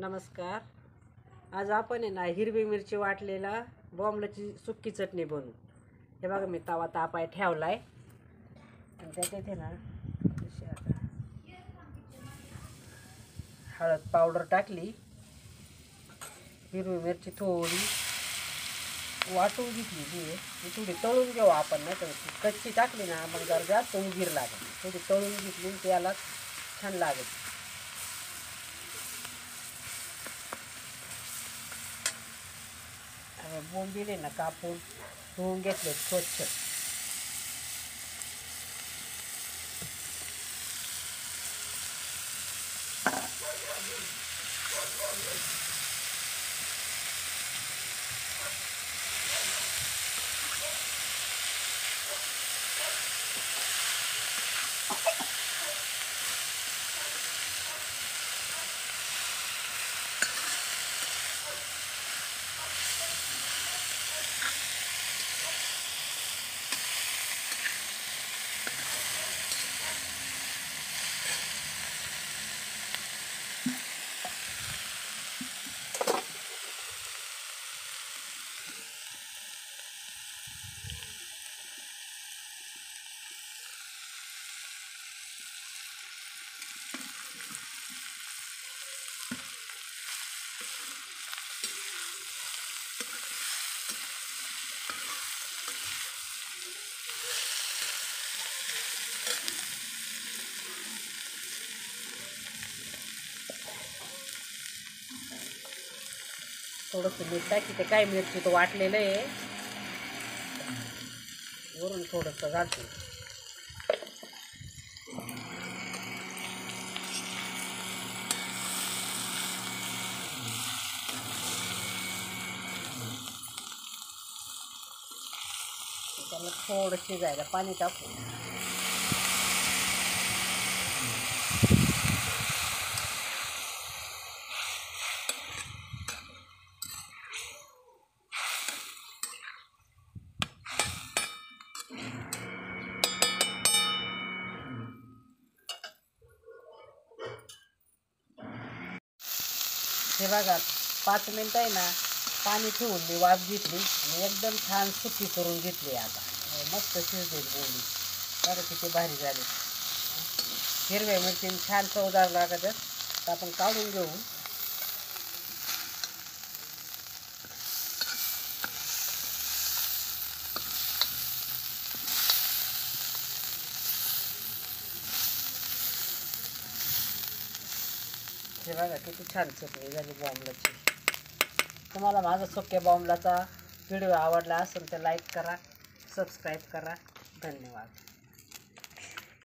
नमस्कार. आज आपण आहे ना हिरवी मिरची वाटलेला बॉम्बलाची सुक्की चटणी बनवू. हे बघा मी तवा तापाय ठेवलाय आणि त्याच्यात आहे ना हळद पावडर टाकली, हिरवी मिरची थोडी वाटून घेतली, ती थोडी तळून घेऊ आपण. नाही तर कच्ची टाकली ना मग जरा जास्त उगीर लागेल. थोडी तळून घेतली त्याला छान लागेल. बोंबिले ना कापून धुवून घेतले स्वच्छ. थोडंसं मीठ टाकी, ते काय मिरची तो वाटलेलं आहे, वरून थोडंसं घालते. त्याला थोडं शिजायला पाणी टाकू. हे बघा 5 मिनिटं आहे ना पाणी ठेवून मी वाफ घेतली आणि एकदम छान सुकी करून घेतली. आता मस्त शिजले बोंबी. बरं किती भारी झाली. हिरव्या मिरचीने छान चवदार लागत. तर आपण काढून घेऊ. हे बघा किती छान चटणी झाली बॉम्बलाची. तुम्हाला माझा सुक्या बॉम्बलाचा व्हिडिओ आवडला असेल तर लाईक करा, सबस्क्राईब करा. धन्यवाद.